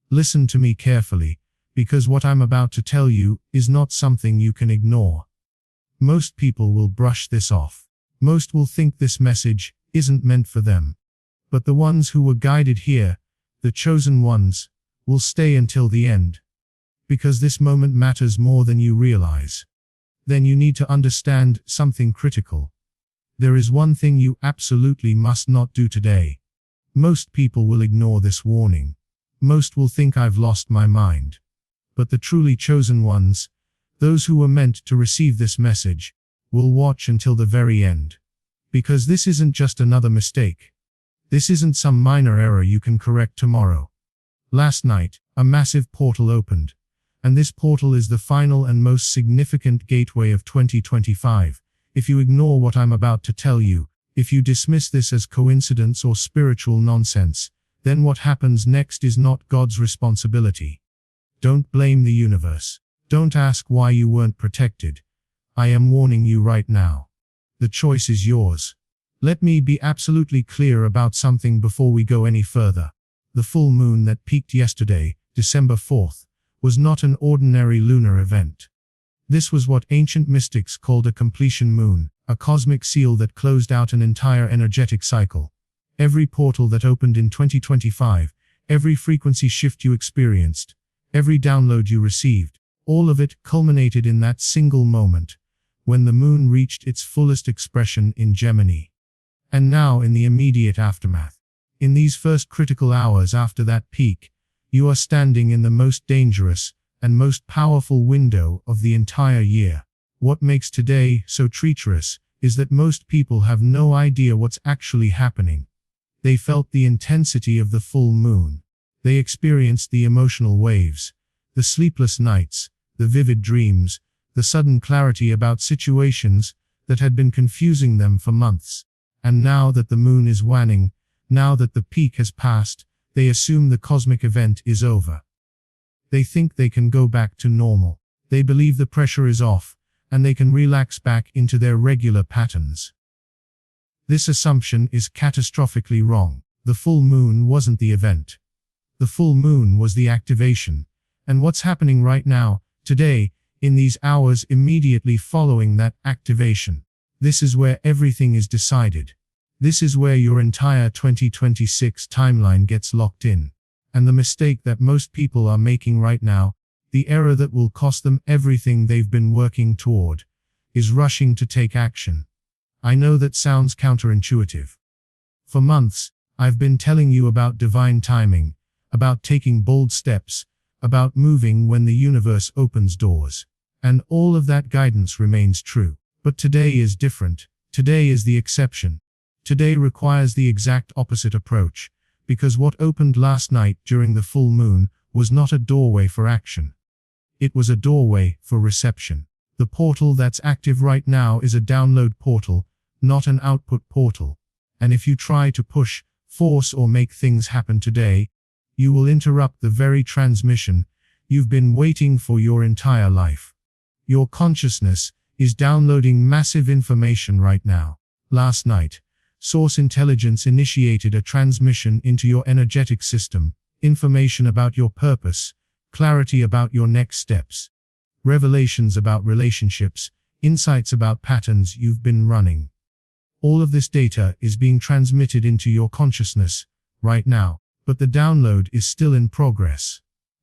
Listen to me carefully, because what I'm about to tell you is not something you can ignore. Most people will brush this off. Most will think this message isn't meant for them. But the ones who were guided here, the chosen ones, will stay until the end. Because this moment matters more than you realize. Then you need to understand something critical. There is one thing you absolutely must not do today. Most people will ignore this warning. Most will think I've lost my mind. But the truly chosen ones, those who were meant to receive this message, will watch until the very end. Because this isn't just another mistake. This isn't some minor error you can correct tomorrow. Last night, a massive portal opened. And this portal is the final and most significant gateway of 2025. If you ignore what I'm about to tell you, if you dismiss this as coincidence or spiritual nonsense, then what happens next is not God's responsibility. Don't blame the universe. Don't ask why you weren't protected. I am warning you right now. The choice is yours. Let me be absolutely clear about something before we go any further. The full moon that peaked yesterday, December 4th, was not an ordinary lunar event. This was what ancient mystics called a completion moon, a cosmic seal that closed out an entire energetic cycle. Every portal that opened in 2025, every frequency shift you experienced, every download you received, all of it culminated in that single moment, when the moon reached its fullest expression in Gemini. And now in the immediate aftermath, in these first critical hours after that peak, you are standing in the most dangerous and most powerful window of the entire year. What makes today so treacherous is that most people have no idea what's actually happening. They felt the intensity of the full moon. They experienced the emotional waves, the sleepless nights, the vivid dreams, the sudden clarity about situations that had been confusing them for months. And now that the moon is waning, now that the peak has passed, they assume the cosmic event is over. They think they can go back to normal. They believe the pressure is off, and they can relax back into their regular patterns. This assumption is catastrophically wrong. The full moon wasn't the event. The full moon was the activation. And what's happening right now, today, in these hours immediately following that activation, this is where everything is decided. This is where your entire 2026 timeline gets locked in. And the mistake that most people are making right now, the error that will cost them everything they've been working toward, is rushing to take action. I know that sounds counterintuitive. For months, I've been telling you about divine timing, about taking bold steps, about moving when the universe opens doors. And all of that guidance remains true. But today is different. Today is the exception. Today requires the exact opposite approach, because what opened last night during the full moon was not a doorway for action. It was a doorway for reception. The portal that's active right now is a download portal, not an output portal. And if you try to push, force or make things happen today, you will interrupt the very transmission you've been waiting for your entire life. Your consciousness is downloading massive information right now. Last night, Source Intelligence initiated a transmission into your energetic system, information about your purpose, clarity about your next steps, revelations about relationships, insights about patterns you've been running. All of this data is being transmitted into your consciousness right now, but the download is still in progress.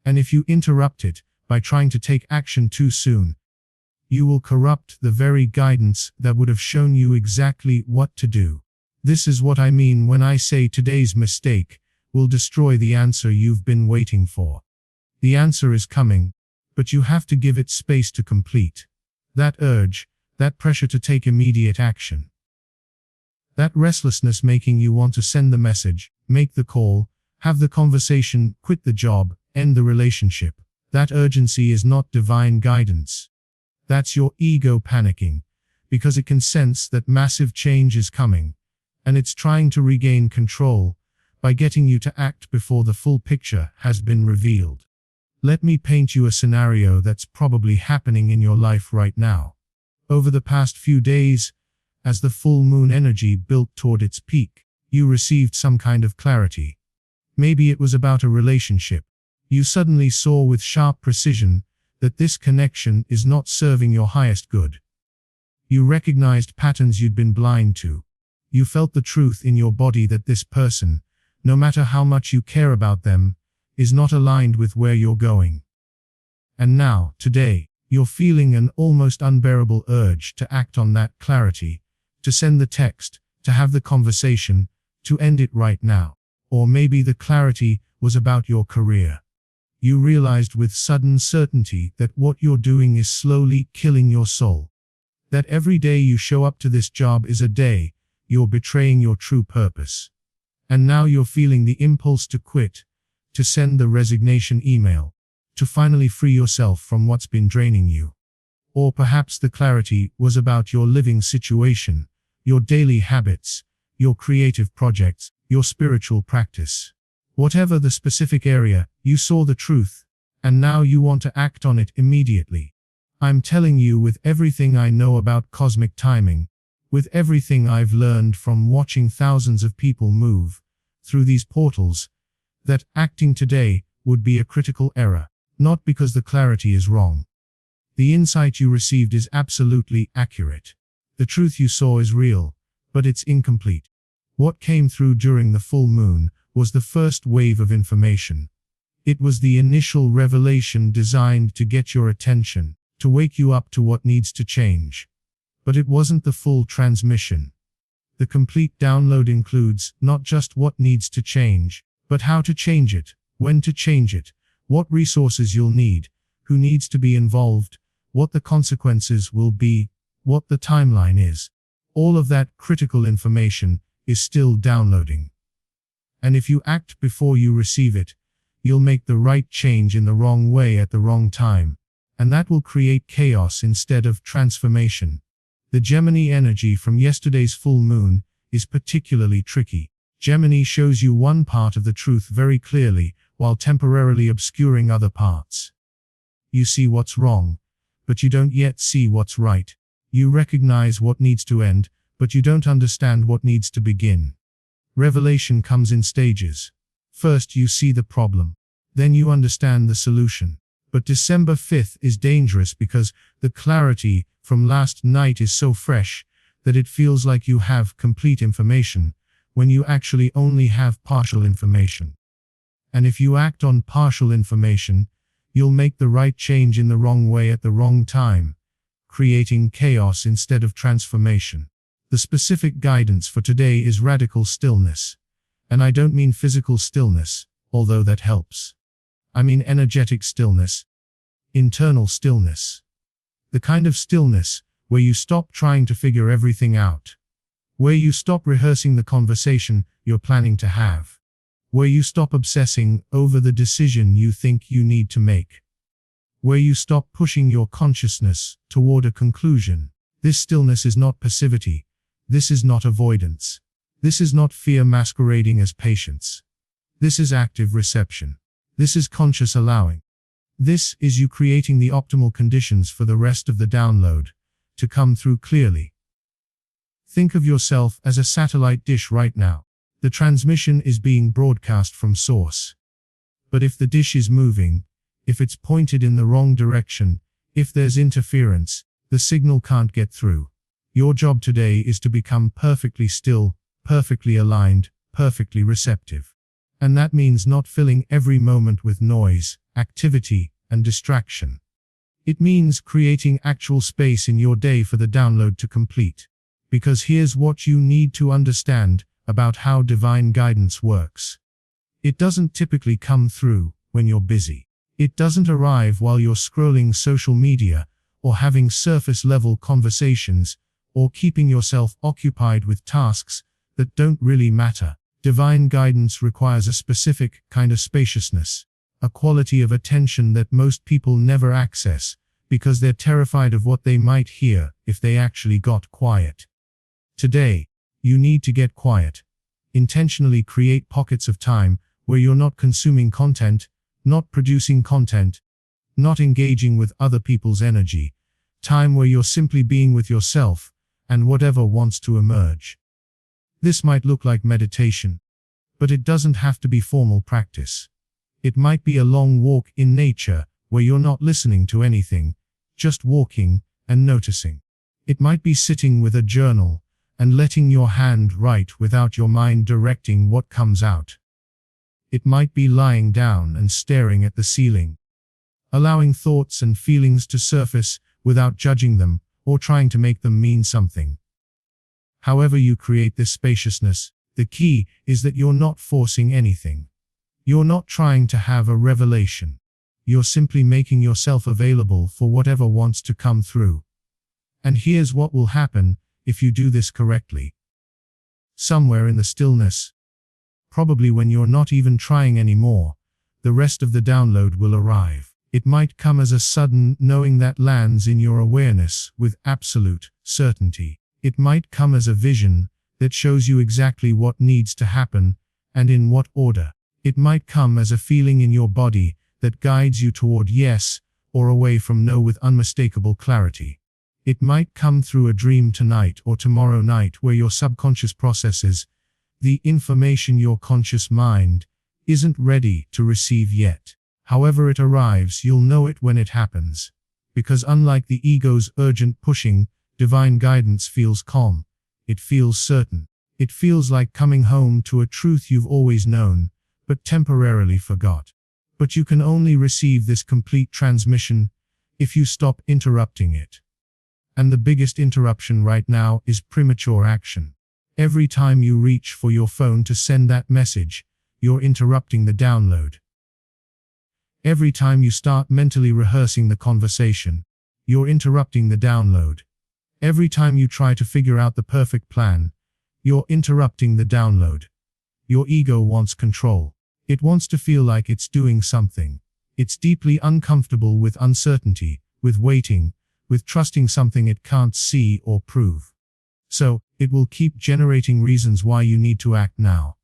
And if you interrupt it by trying to take action too soon, you will corrupt the very guidance that would have shown you exactly what to do. This is what I mean when I say today's mistake will destroy the answer you've been waiting for. The answer is coming, but you have to give it space to complete. That urge, that pressure to take immediate action. That restlessness making you want to send the message, make the call, have the conversation, quit the job, end the relationship. That urgency is not divine guidance. That's your ego panicking, because it can sense that massive change is coming. And it's trying to regain control by getting you to act before the full picture has been revealed. Let me paint you a scenario that's probably happening in your life right now. Over the past few days, as the full moon energy built toward its peak, you received some kind of clarity. Maybe it was about a relationship. You suddenly saw with sharp precision that this connection is not serving your highest good. You recognized patterns you'd been blind to. You felt the truth in your body that this person, no matter how much you care about them, is not aligned with where you're going. And now, today, you're feeling an almost unbearable urge to act on that clarity, to send the text, to have the conversation, to end it right now. Or maybe the clarity was about your career. You realized with sudden certainty that what you're doing is slowly killing your soul. That every day you show up to this job is a day you're betraying your true purpose. And now you're feeling the impulse to quit, to send the resignation email, to finally free yourself from what's been draining you. Or perhaps the clarity was about your living situation, your daily habits, your creative projects, your spiritual practice. Whatever the specific area, you saw the truth, and now you want to act on it immediately. I'm telling you with everything I know about cosmic timing, with everything I've learned from watching thousands of people move through these portals, that acting today would be a critical error, not because the clarity is wrong. The insight you received is absolutely accurate. The truth you saw is real, but it's incomplete. What came through during the full moon was the first wave of information. It was the initial revelation designed to get your attention, to wake you up to what needs to change. But it wasn't the full transmission. The complete download includes not just what needs to change, but how to change it, when to change it, what resources you'll need, who needs to be involved, what the consequences will be, what the timeline is. All of that critical information is still downloading. And if you act before you receive it, you'll make the right change in the wrong way at the wrong time. And that will create chaos instead of transformation. The Gemini energy from yesterday's full moon is particularly tricky. Gemini shows you one part of the truth very clearly, while temporarily obscuring other parts. You see what's wrong, but you don't yet see what's right. You recognize what needs to end, but you don't understand what needs to begin. Revelation comes in stages. First you see the problem. Then you understand the solution. But December 5th is dangerous because the clarity from last night is so fresh that it feels like you have complete information, when you actually only have partial information. And if you act on partial information, you'll make the right change in the wrong way at the wrong time, creating chaos instead of transformation. The specific guidance for today is radical stillness. And I don't mean physical stillness, although that helps. I mean energetic stillness, internal stillness. The kind of stillness where you stop trying to figure everything out. Where you stop rehearsing the conversation you're planning to have. Where you stop obsessing over the decision you think you need to make. Where you stop pushing your consciousness toward a conclusion. This stillness is not passivity. This is not avoidance. This is not fear masquerading as patience. This is active reception. This is conscious allowing. This is you creating the optimal conditions for the rest of the download to come through clearly. Think of yourself as a satellite dish right now. The transmission is being broadcast from source. But if the dish is moving, if it's pointed in the wrong direction, if there's interference, the signal can't get through. Your job today is to become perfectly still, perfectly aligned, perfectly receptive. And that means not filling every moment with noise, activity, and distraction. It means creating actual space in your day for the download to complete. Because here's what you need to understand about how divine guidance works. It doesn't typically come through when you're busy. It doesn't arrive while you're scrolling social media, or having surface-level conversations, or keeping yourself occupied with tasks that don't really matter. Divine guidance requires a specific kind of spaciousness, a quality of attention that most people never access, because they're terrified of what they might hear if they actually got quiet. Today, you need to get quiet. Intentionally create pockets of time where you're not consuming content, not producing content, not engaging with other people's energy. Time where you're simply being with yourself and whatever wants to emerge. This might look like meditation, but it doesn't have to be formal practice. It might be a long walk in nature, where you're not listening to anything, just walking and noticing. It might be sitting with a journal and letting your hand write without your mind directing what comes out. It might be lying down and staring at the ceiling, allowing thoughts and feelings to surface without judging them or trying to make them mean something. However you create this spaciousness, the key is that you're not forcing anything. You're not trying to have a revelation. You're simply making yourself available for whatever wants to come through. And here's what will happen if you do this correctly. Somewhere in the stillness, probably when you're not even trying anymore, the rest of the download will arrive. It might come as a sudden knowing that lands in your awareness with absolute certainty. It might come as a vision that shows you exactly what needs to happen and in what order. It might come as a feeling in your body that guides you toward yes or away from no with unmistakable clarity. It might come through a dream tonight or tomorrow night where your subconscious processes the information your conscious mind isn't ready to receive yet. However it arrives, you'll know it when it happens. Because unlike the ego's urgent pushing, divine guidance feels calm. It feels certain. It feels like coming home to a truth you've always known, but temporarily forgot. But you can only receive this complete transmission if you stop interrupting it. And the biggest interruption right now is premature action. Every time you reach for your phone to send that message, you're interrupting the download. Every time you start mentally rehearsing the conversation, you're interrupting the download. Every time you try to figure out the perfect plan, you're interrupting the download. Your ego wants control. It wants to feel like it's doing something. It's deeply uncomfortable with uncertainty, with waiting, with trusting something it can't see or prove. So, it will keep generating reasons why you need to act now.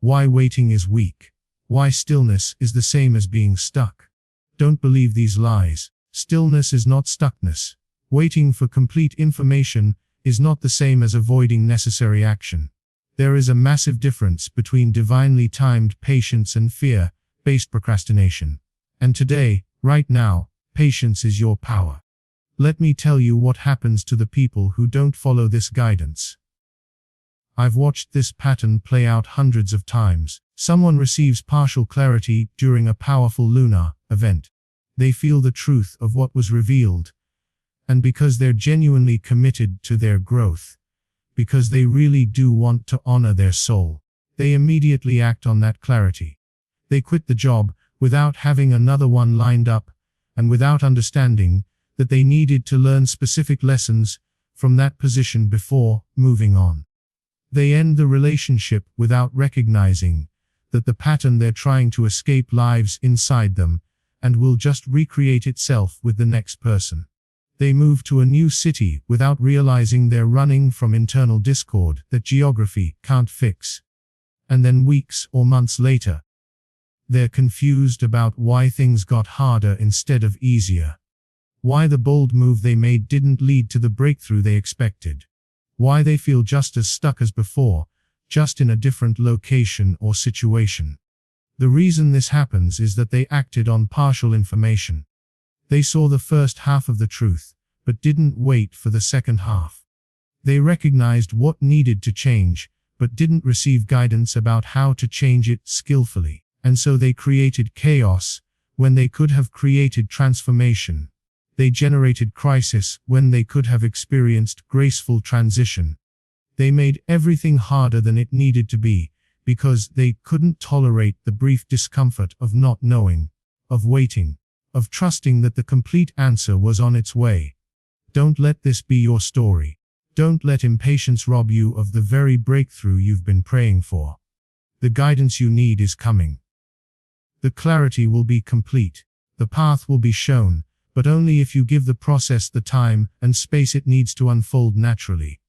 Why waiting is weak. Why stillness is the same as being stuck. Don't believe these lies. Stillness is not stuckness. Waiting for complete information is not the same as avoiding necessary action. There is a massive difference between divinely timed patience and fear-based procrastination. And today, right now, patience is your power. Let me tell you what happens to the people who don't follow this guidance. I've watched this pattern play out hundreds of times. Someone receives partial clarity during a powerful lunar event. They feel the truth of what was revealed. And because they're genuinely committed to their growth, because they really do want to honor their soul, they immediately act on that clarity. They quit the job without having another one lined up, and without understanding that they needed to learn specific lessons from that position before moving on. They end the relationship without recognizing that the pattern they're trying to escape lives inside them and will just recreate itself with the next person. They move to a new city without realizing they're running from internal discord that geography can't fix. And then weeks or months later, they're confused about why things got harder instead of easier. Why the bold move they made didn't lead to the breakthrough they expected. Why they feel just as stuck as before, just in a different location or situation. The reason this happens is that they acted on partial information. They saw the first half of the truth, but didn't wait for the second half. They recognized what needed to change, but didn't receive guidance about how to change it skillfully. And so they created chaos when they could have created transformation. They generated crisis when they could have experienced graceful transition. They made everything harder than it needed to be, because they couldn't tolerate the brief discomfort of not knowing, of waiting, of trusting that the complete answer was on its way. Don't let this be your story. Don't let impatience rob you of the very breakthrough you've been praying for. The guidance you need is coming. The clarity will be complete. The path will be shown, but only if you give the process the time and space it needs to unfold naturally.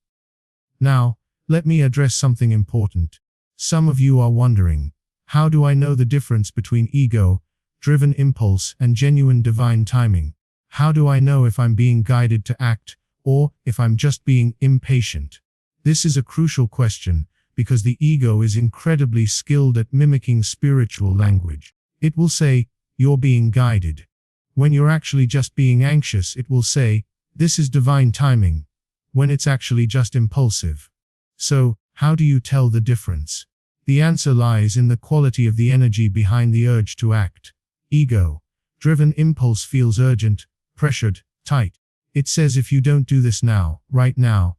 Now, let me address something important. Some of you are wondering, how do I know the difference between ego-driven impulse and genuine divine timing? How do I know if I'm being guided to act, or if I'm just being impatient? This is a crucial question, because the ego is incredibly skilled at mimicking spiritual language. It will say, "You're being guided." When you're actually just being anxious, it will say, "This is divine timing," when it's actually just impulsive. So, how do you tell the difference? The answer lies in the quality of the energy behind the urge to act. Ego-driven impulse feels urgent, pressured, tight. It says if you don't do this now, right now,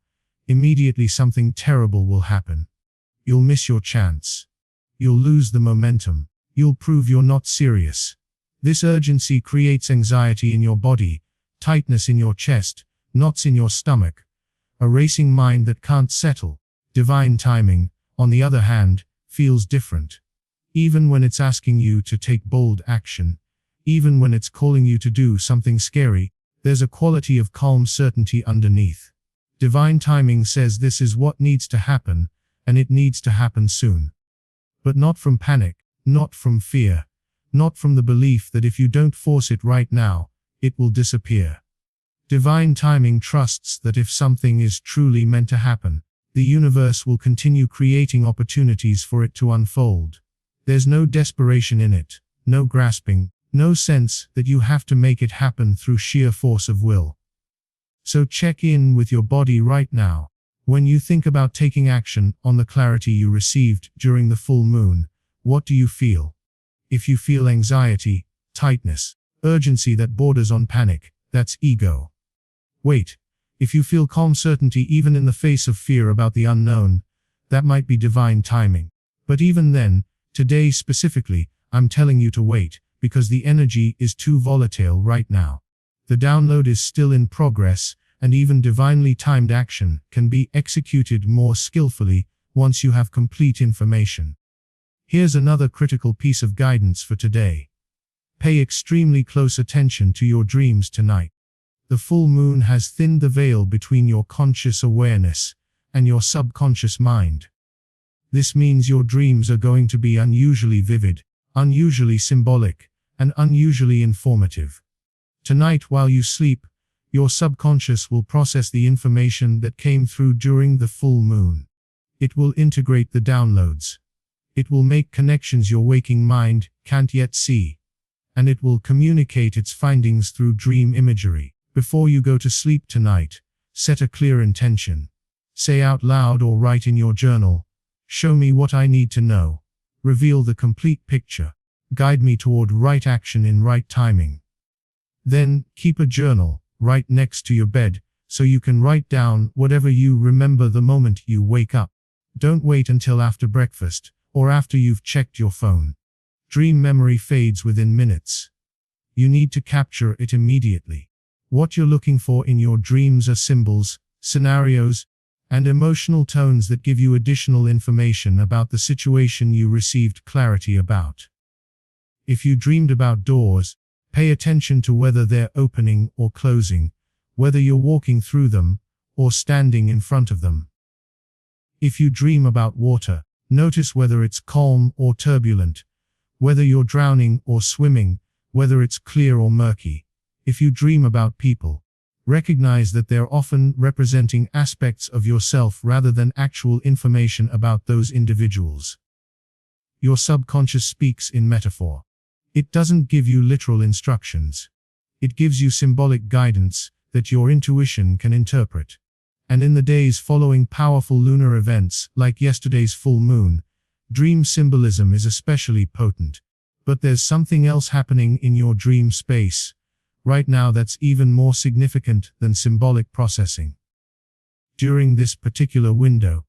immediately something terrible will happen. You'll miss your chance. You'll lose the momentum. You'll prove you're not serious. This urgency creates anxiety in your body, tightness in your chest, knots in your stomach, a racing mind that can't settle. Divine timing, on the other hand, feels different. Even when it's asking you to take bold action, even when it's calling you to do something scary, there's a quality of calm certainty underneath. Divine timing says this is what needs to happen, and it needs to happen soon. But not from panic, not from fear, not from the belief that if you don't force it right now, it will disappear. Divine timing trusts that if something is truly meant to happen, the universe will continue creating opportunities for it to unfold. There's no desperation in it, no grasping, no sense that you have to make it happen through sheer force of will. So check in with your body right now. When you think about taking action on the clarity you received during the full moon, what do you feel? If you feel anxiety, tightness, urgency that borders on panic, that's ego. Wait. If you feel calm certainty even in the face of fear about the unknown, that might be divine timing. But even then, today specifically, I'm telling you to wait, because the energy is too volatile right now. The download is still in progress, and even divinely timed action can be executed more skillfully once you have complete information. Here's another critical piece of guidance for today. Pay extremely close attention to your dreams tonight. The full moon has thinned the veil between your conscious awareness and your subconscious mind. This means your dreams are going to be unusually vivid, unusually symbolic, and unusually informative. Tonight while you sleep, your subconscious will process the information that came through during the full moon. It will integrate the downloads. It will make connections your waking mind can't yet see. And it will communicate its findings through dream imagery. Before you go to sleep tonight, set a clear intention. Say out loud or write in your journal, "Show me what I need to know. Reveal the complete picture. Guide me toward right action in right timing." Then, keep a journal right next to your bed, so you can write down whatever you remember the moment you wake up. Don't wait until after breakfast, or after you've checked your phone. Dream memory fades within minutes. You need to capture it immediately. What you're looking for in your dreams are symbols, scenarios, and emotional tones that give you additional information about the situation you received clarity about. If you dreamed about doors, pay attention to whether they're opening or closing, whether you're walking through them, or standing in front of them. If you dream about water, notice whether it's calm or turbulent, whether you're drowning or swimming, whether it's clear or murky. If you dream about people, recognize that they're often representing aspects of yourself rather than actual information about those individuals. Your subconscious speaks in metaphor. It doesn't give you literal instructions. It gives you symbolic guidance that your intuition can interpret. And in the days following powerful lunar events like yesterday's full moon, dream symbolism is especially potent. But there's something else happening in your dream space right now that's even more significant than symbolic processing. During this particular window,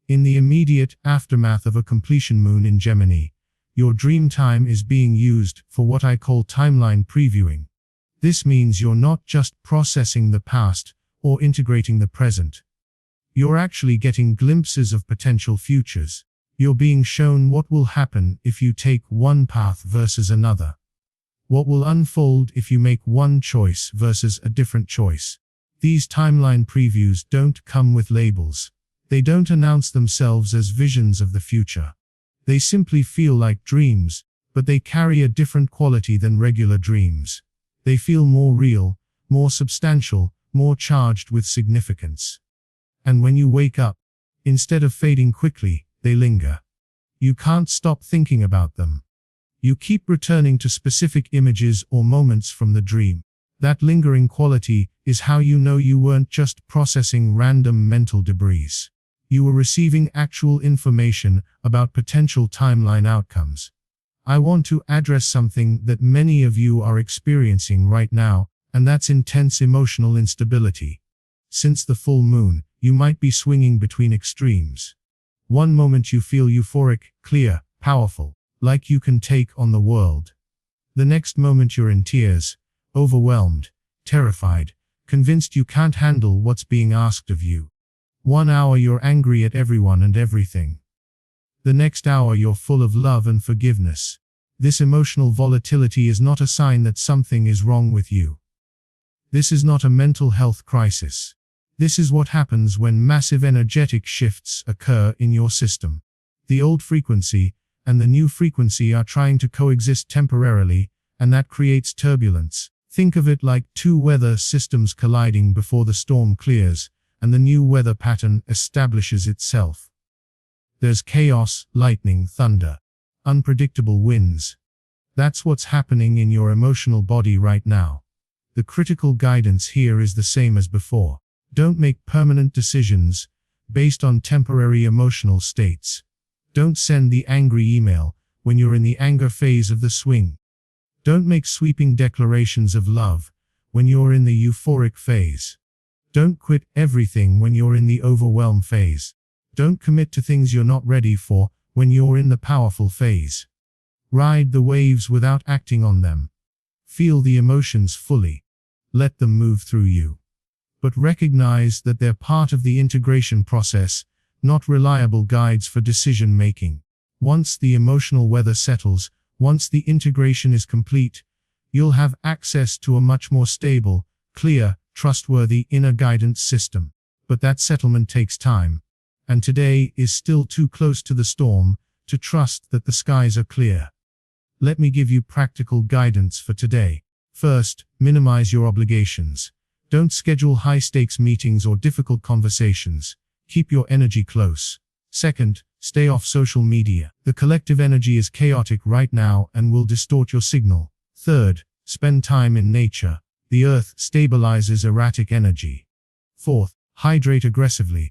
in the immediate aftermath of a completion moon in Gemini, your dream time is being used for what I call timeline previewing. This means you're not just processing the past or integrating the present. You're actually getting glimpses of potential futures. You're being shown what will happen if you take one path versus another. What will unfold if you make one choice versus a different choice. These timeline previews don't come with labels. They don't announce themselves as visions of the future. They simply feel like dreams, but they carry a different quality than regular dreams. They feel more real, more substantial, more charged with significance. And when you wake up, instead of fading quickly, they linger. You can't stop thinking about them. You keep returning to specific images or moments from the dream. That lingering quality is how you know you weren't just processing random mental debris. You were receiving actual information about potential timeline outcomes. I want to address something that many of you are experiencing right now, and that's intense emotional instability. Since the full moon, you might be swinging between extremes. One moment you feel euphoric, clear, powerful, like you can take on the world. The next moment you're in tears, overwhelmed, terrified, convinced you can't handle what's being asked of you. 1 hour you're angry at everyone and everything. The next hour you're full of love and forgiveness. This emotional volatility is not a sign that something is wrong with you. This is not a mental health crisis. This is what happens when massive energetic shifts occur in your system. The old frequency and the new frequency are trying to coexist temporarily, and that creates turbulence. Think of it like two weather systems colliding before the storm clears, and the new weather pattern establishes itself. There's chaos, lightning, thunder, unpredictable winds. That's what's happening in your emotional body right now. The critical guidance here is the same as before. Don't make permanent decisions based on temporary emotional states. Don't send the angry email when you're in the anger phase of the swing. Don't make sweeping declarations of love when you're in the euphoric phase. Don't quit everything when you're in the overwhelm phase. Don't commit to things you're not ready for when you're in the powerful phase. Ride the waves without acting on them. Feel the emotions fully. Let them move through you. But recognize that they're part of the integration process, not reliable guides for decision making. Once the emotional weather settles, once the integration is complete, you'll have access to a much more stable, clear, trustworthy inner guidance system. But that settlement takes time. And today is still too close to the storm to trust that the skies are clear. Let me give you practical guidance for today. First, minimize your obligations. Don't schedule high-stakes meetings or difficult conversations. Keep your energy close. Second, stay off social media. The collective energy is chaotic right now and will distort your signal. Third, spend time in nature. The earth stabilizes erratic energy. Fourth, hydrate aggressively.